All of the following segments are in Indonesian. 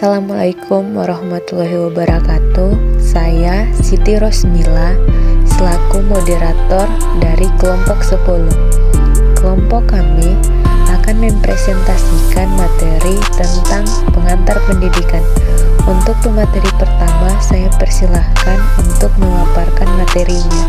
Assalamualaikum warahmatullahi wabarakatuh. Saya Siti Rosmila selaku moderator dari kelompok 10. Kelompok kami akan mempresentasikan materi tentang pengantar pendidikan. Untuk pemateri pertama, saya persilahkan untuk memaparkan materinya.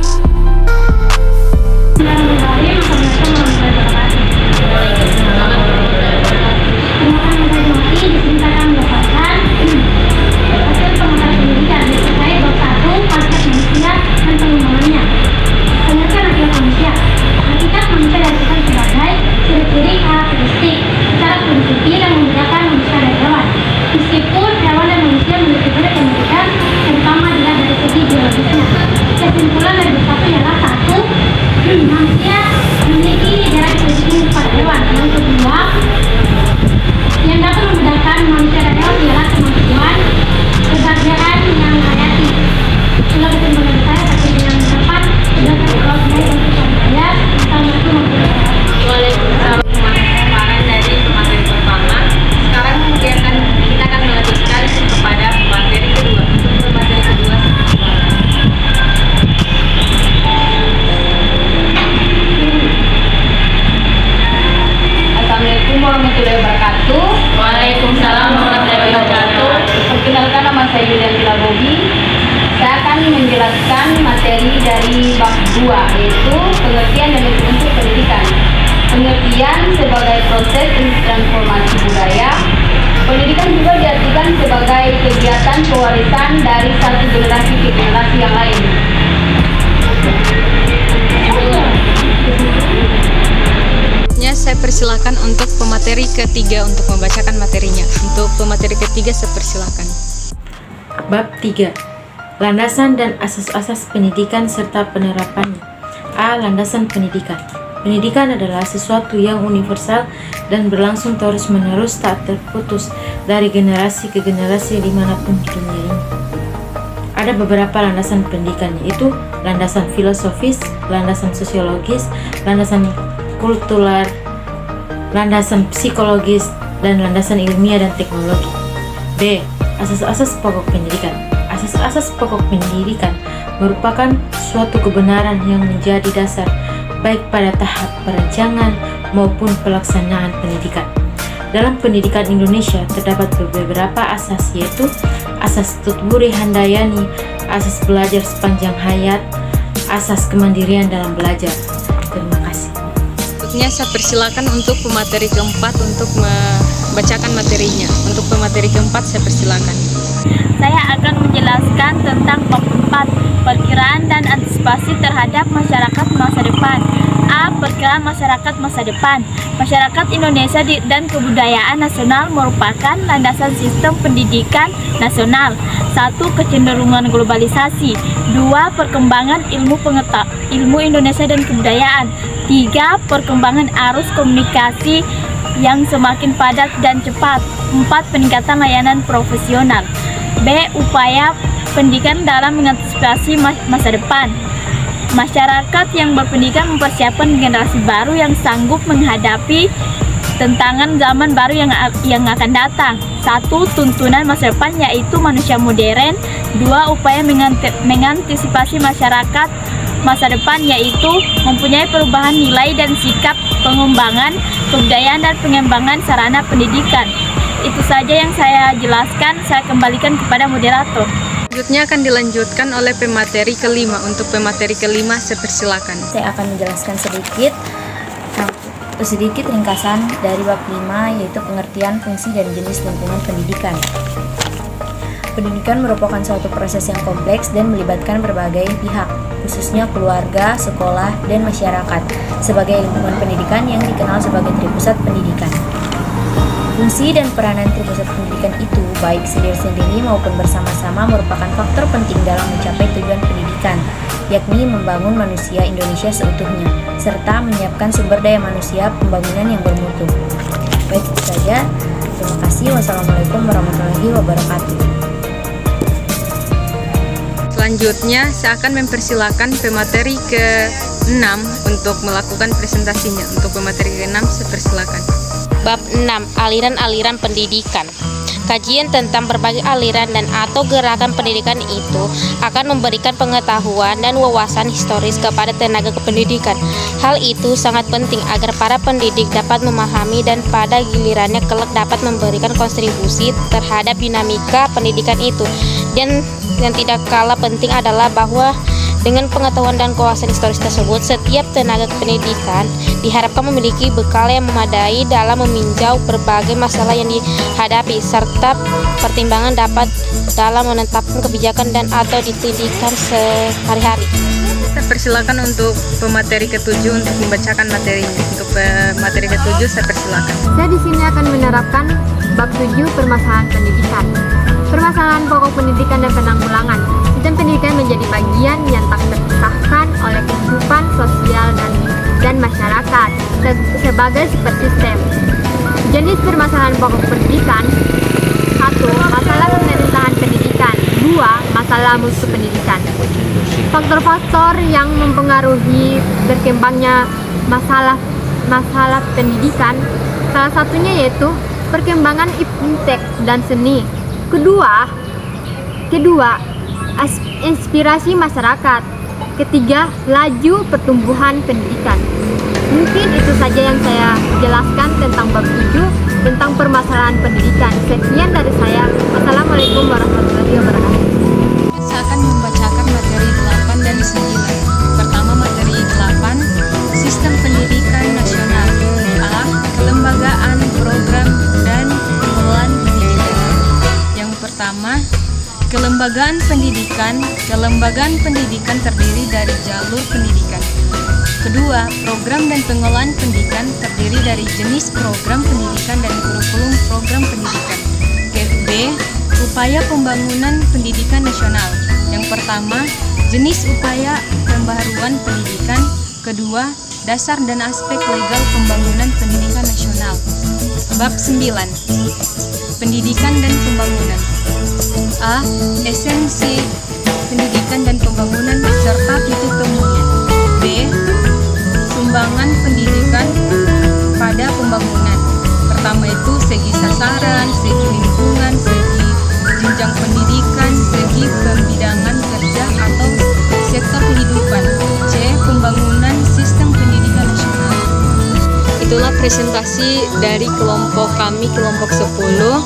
Meskipun hewan dan manusia memiliki banyak pendidikan, terutama dilihat dari segi biologisnya. Kesimpulan dari bersatu ialah satu, manusia memiliki jarak pendidikan kepada hewan. Yang kedua, yang dapat membedakan manusia dan hewan ialah kemampuan kebahagiaan yang hayati. Itulah kesimpulan saya terkait dengan dapat berdasarkan kalau saya untuk saya Assalamualaikum warahmatullahi wabarakatuh. Waalaikumsalam warahmatullahi dari materi pertama. Sekarang kita akan melanjutkan kepada materi kedua. Untuk materi kedua, Assalamualaikum warahmatullahi wabarakatuh. Waalaikumsalam warahmatullahi wabarakatuh. Perkenalkan, nama saya Yulianti Bobi. Saya akan menjelaskan materi dari bab 2, yaitu pengertian dan unsur pendidikan. Pengertian sebagai proses transformasi budaya. Pendidikan juga diartikan sebagai kegiatan pewarisan dari satu generasi ke generasi yang lain. Saya persilakan untuk pemateri ketiga untuk membacakan materinya. Untuk pemateri ketiga saya persilakan. Bab 3. Landasan dan asas-asas pendidikan serta penerapannya. A. Landasan pendidikan. Pendidikan adalah sesuatu yang universal dan berlangsung terus-menerus tak terputus dari generasi ke generasi dimanapun di dunia ini. Ada beberapa landasan pendidikan, yaitu landasan filosofis, landasan sosiologis, landasan kultural, landasan psikologis, dan landasan ilmiah dan teknologi. B. Asas-asas pokok pendidikan. Asas-asas pokok pendidikan merupakan suatu kebenaran yang menjadi dasar baik pada tahap perancangan maupun pelaksanaan pendidikan. Dalam pendidikan Indonesia terdapat beberapa asas, yaitu asas Tutburi Handayani, asas belajar sepanjang hayat, asas kemandirian dalam belajar. Terima kasih. Berikutnya saya persilakan untuk pemateri keempat untuk membacakan materinya. Untuk pemateri keempat saya persilakan. Saya akan menjelaskan tentang bab 4, perkiraan dan antisipasi terhadap masyarakat masa depan. A. Perkiraan masyarakat masa depan. Masyarakat Indonesia dan kebudayaan nasional merupakan landasan sistem pendidikan nasional. 1. Kecenderungan globalisasi. 2. Perkembangan ilmu Indonesia dan kebudayaan. 3. Perkembangan arus komunikasi yang semakin padat dan cepat. 4. Peningkatan layanan profesional. B. Upaya pendidikan dalam mengantisipasi masa depan. Masyarakat yang berpendidikan mempersiapkan generasi baru yang sanggup menghadapi tantangan zaman baru yang akan datang. 1. Tuntunan masa depan, yaitu manusia modern. 2. Upaya mengantisipasi masyarakat masa depan, yaitu mempunyai perubahan nilai dan sikap, pengembangan kebudayaan dan pengembangan sarana pendidikan. Itu saja yang saya jelaskan. Saya kembalikan kepada moderator. Selanjutnya akan dilanjutkan oleh pemateri kelima. Untuk pemateri kelima saya persilakan. Saya akan menjelaskan sedikit ringkasan dari bab 5, yaitu pengertian, fungsi, dan jenis lingkungan pendidikan. Pendidikan merupakan suatu proses yang kompleks dan melibatkan berbagai pihak, khususnya keluarga, sekolah, dan masyarakat, sebagai lingkungan pendidikan yang dikenal sebagai tripusat pendidikan. Fungsi dan peranan tripusat pendidikan itu, baik sendiri-sendiri maupun bersama-sama, merupakan faktor penting dalam mencapai tujuan pendidikan, yakni membangun manusia Indonesia seutuhnya, serta menyiapkan sumber daya manusia pembangunan yang bermutu. Baik, itu saja. Terima kasih. Wassalamualaikum warahmatullahi wabarakatuh. Selanjutnya saya akan mempersilakan pemateri ke-6 untuk melakukan presentasinya. Untuk pemateri ke-6 saya persilakan. Bab 6. Aliran-aliran pendidikan. Kajian tentang berbagai aliran dan atau gerakan pendidikan itu akan memberikan pengetahuan dan wawasan historis kepada tenaga kependidikan. Hal itu sangat penting agar para pendidik dapat memahami dan pada gilirannya kelak dapat memberikan kontribusi terhadap dinamika pendidikan itu. Dan yang tidak kalah penting adalah bahwa dengan pengetahuan dan kewawasan historis tersebut, setiap tenaga pendidikan diharapkan memiliki bekal yang memadai dalam meninjau berbagai masalah yang dihadapi, serta pertimbangan dapat dalam menetapkan kebijakan dan atau dididikan sehari-hari. Saya persilakan untuk pemateri ke-7 untuk membacakan materinya. Untuk materi ke-7 saya persilakan. Saya di sini akan menerapkan bab 7 permasalahan pendidikan. Permasalahan pokok pendidikan dan penanggulangan. Sistem pendidikan menjadi bagian yang tak terpisahkan oleh kehidupan sosial dan masyarakat sebagai supersistem. Jenis permasalahan pokok pendidikan: 1. Masalah pemerintahan pendidikan. 2. Masalah mutu pendidikan. Faktor-faktor yang mempengaruhi berkembangnya masalah pendidikan, salah satunya yaitu perkembangan iptek dan seni. Kedua, inspirasi masyarakat. Ketiga, laju pertumbuhan pendidikan. Mungkin itu saja yang saya jelaskan tentang bab 7 tentang permasalahan pendidikan. Sekian dari saya. Wassalamualaikum warahmatullahi wabarakatuh. Saya akan membacakan materi 8 dan 9. Pertama, materi 8, Sistem Pendidikan Nasional. A. Kelembagaan, program, dan pengelolaan pendidikan. Yang pertama, kelembagaan pendidikan. Kelembagaan pendidikan terdiri dari jalur pendidikan. Kedua, program dan pengelolaan pendidikan terdiri dari jenis program pendidikan dan kurikulum program pendidikan. B. Upaya pembangunan pendidikan nasional. Yang pertama, jenis upaya pembaharuan pendidikan. Kedua, dasar dan aspek legal pembangunan pendidikan nasional. Bab 9. Pendidikan dan pembangunan. A. Esensi pendidikan dan pembangunan serta titik temunya. B. Sumbangan pendidikan pada pembangunan. Pertama itu segi sasaran, segi lingkungan, segi jenjang pendidikan, segi pembidangan kerja atau sektor kehidupan. C. Pembangunan sistem pendidikan nasional. Itulah presentasi dari kelompok kami, kelompok 10,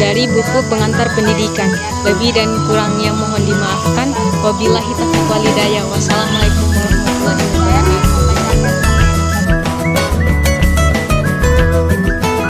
dari buku pengantar pendidikan. Lebih dan kurangnya mohon dimaafkan. Wabillahi taufiq walhidayah. Wassalamualaikum